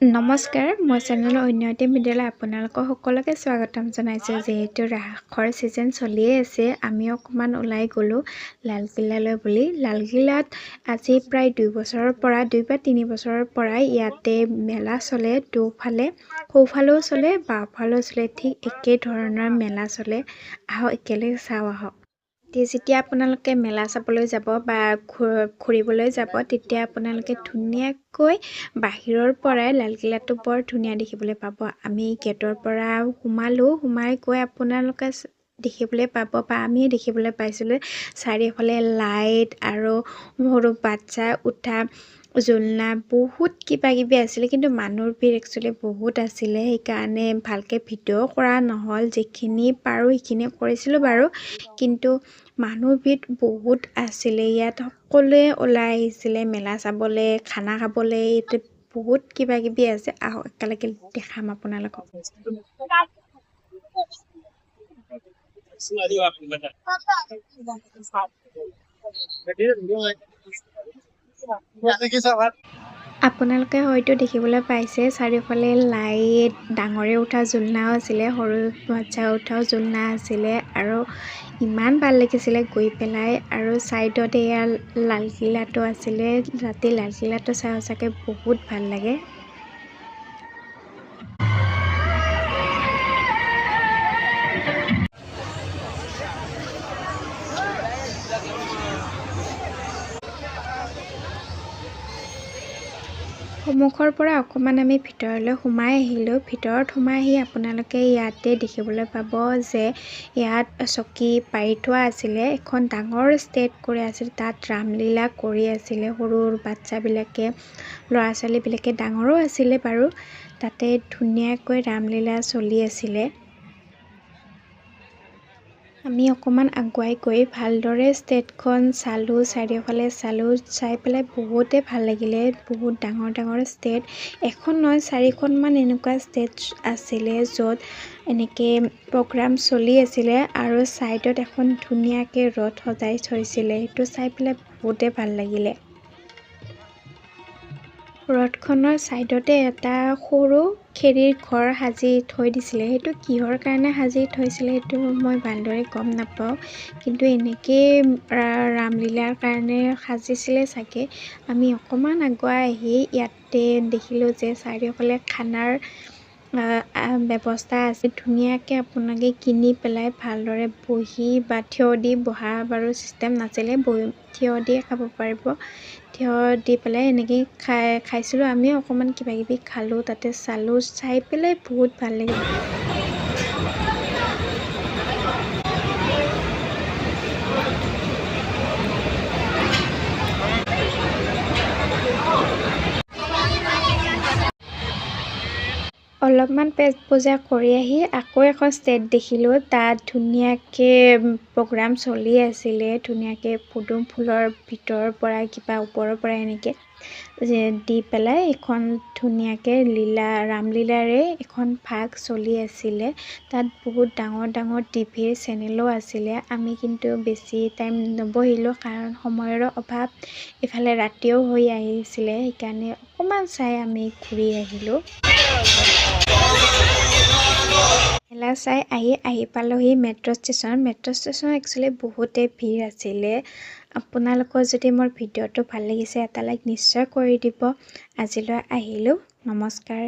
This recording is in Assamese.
নমস্কাৰ, মই চেনেলৰ অন্যতম বিদ্যালয় আপোনালোকক সকলোকে স্বাগতম জনাইছোঁ। যিহেতু ৰাসৰ ছিজন চলিয়ে আছে, আমি অকণমান ওলাই গ'লোঁ লালকিল্লালৈ বুলি। লালকিল্লাত আজি প্ৰায় 2 বা 3 বছৰৰ পৰাই ইয়াতে মেলা চলে। দুফালে সোঁফালেও চলে, বাওঁফালেও চলে। ঠিক একে ধৰণৰ মেলা চলে। আহক একেলগে চাওঁ আহক। যেতিয়া আপোনালোকে মেলা চাবলৈ যাব বা ঘূৰিবলৈ যাব, তেতিয়া আপোনালোকে ধুনীয়াকৈ বাহিৰৰ পৰাই লালকিল্লাটো বৰ ধুনীয়া দেখিবলৈ পাব। আমি গেটৰ পৰা সোমাই গৈ আপোনালোকে দেখিবলৈ পাব বা আমি দেখিবলৈ পাইছিলোঁ চাৰিওফালে লাইট আৰু সৰু বাচ্চা উঠা জোলনা বহুত কিবাকিবি আছিলে, কিন্তু মানুহৰ ভিৰ একচুৱেলি বহুত আছিলে। সেইকাৰণে ভালকৈ ভিডিঅ' কৰা নহ'ল। যিখিনি পাৰোঁ সেইখিনি কৰিছিলোঁ বাৰু, কিন্তু মানুহ ভিৰ বহুত আছিলে। ইয়াত সকলোৱে ওলাই আহিছিলে মেলা চাবলৈ, খানা খাবলৈ। ইয়াতে বহুত কিবাকিবি আছে। আহক একেলগে দেখাম আপোনালোকক। আপোনালোকে হয়তো দেখিবলৈ পাইছে চাৰিওফালে লাইট, ডাঙৰে উঠা জোলনাও আছিলে, সৰু বাচ্ছা উঠাও জোলনা আছিলে, আৰু ইমান ভাল লাগিছিলে গৈ পেলাই। আৰু ছাইডতে এয়া লালকিল্লাটো আছিলে। ৰাতি লালকিল্লাটো চাই সঁচাকৈ বহুত ভাল লাগে। সন্মুখৰ পৰা অকণমান আমি ভিতৰলৈ সোমাই আহিলোঁ। ভিতৰত সোমাই আহি আপোনালোকে ইয়াতে দেখিবলৈ পাব যে ইয়াত চকী পাৰি থোৱা আছিলে। এখন ডাঙৰ ষ্টেজ কৰি আছিল, তাত ৰামলীলা কৰি আছিলে। সৰু বাচ্চাবিলাকে, ল'ৰা ছোৱালীবিলাকে, ডাঙৰো আছিলে বাৰু। তাতে ধুনীয়াকৈ ৰামলীলা চলি আছিলে। আমি অকণমান আগুৱাই গৈ ভালদৰে ষ্টেজখন চালোঁ, চাৰিওফালে চালোঁ। চাই পেলাই বহুতেই ভাল লাগিলে। বহুত ডাঙৰ ডাঙৰ ষ্টেজ, এখন নহয় 4খনমান এনেকুৱা ষ্টেজ আছিলে, য'ত এনেকৈ প্ৰগ্ৰাম চলি আছিলে। আৰু ছাইডত এখন ধুনীয়াকৈ ৰথ সজাই থৈছিলে। সেইটো চাই পেলাই বহুতেই ভাল লাগিলে। ৰথখনৰ ছাইডতে এটা সৰু খেৰীৰ ঘৰ সাজি থৈ দিছিলে। সেইটো কিহৰ কাৰণে সাজি থৈছিলে সেইটো মই ভালদৰে গম নাপাওঁ, কিন্তু এনেকৈ ৰামলীলাৰ কাৰণে সাজিছিলে চাগে। আমি অকণমান আগুৱাই আহি ইয়াতে দেখিলোঁ যে চাৰিওফালে খানাৰ ব্যৱস্থা আছে। ধুনীয়াকৈ আপোনালোকে কিনি পেলাই ভালদৰে বহি বা থিয় দি বহা বাৰু চিষ্টেম নাছিলে, থিয় দিয়ে খাব পাৰিব। থিয় দি পেলাই এনেকৈ খাইছিলোঁ। আমিও অকণমান কিবাকিবি খালোঁ, তাতে চালোঁ। চাই পেলাই বহুত ভাল লাগিল। অলপমান পেট পূজা কৰি আহি আকৌ এখন ষ্টেজ দেখিলোঁ। তাত ধুনীয়াকৈ প্ৰগ্ৰাম চলি আছিলে। ধুনীয়াকৈ পদুম ফুলৰ ভিতৰৰ পৰা কিবা ওপৰৰ পৰা এনেকৈ দি পেলাই এখন ধুনীয়াকৈ ৰামলীলাৰে এখন ভাগ চলি আছিলে। তাত বহুত ডাঙৰ ডাঙৰ টিভিৰ চেনেলো আছিলে। আমি কিন্তু বেছি টাইম নবহিলোঁ, কাৰণ সময়ৰো অভাৱ। ইফালে ৰাতিও হৈ আহিছিলে, সেইকাৰণে অকণমান চাই আমি ঘূৰি আহিলোঁ। মেলা চাই আহি পালোহি মেট্ৰ' ষ্টেচন একচুৱেলি বহুতেই ভিৰ আছিলে। আপোনালোকৰ যদি মোৰ ভিডিঅ'টো ভাল লাগিছে, এটা লাইক নিশ্চয় কৰি দিব। আজিলৈ আহিলোঁ, নমস্কাৰ।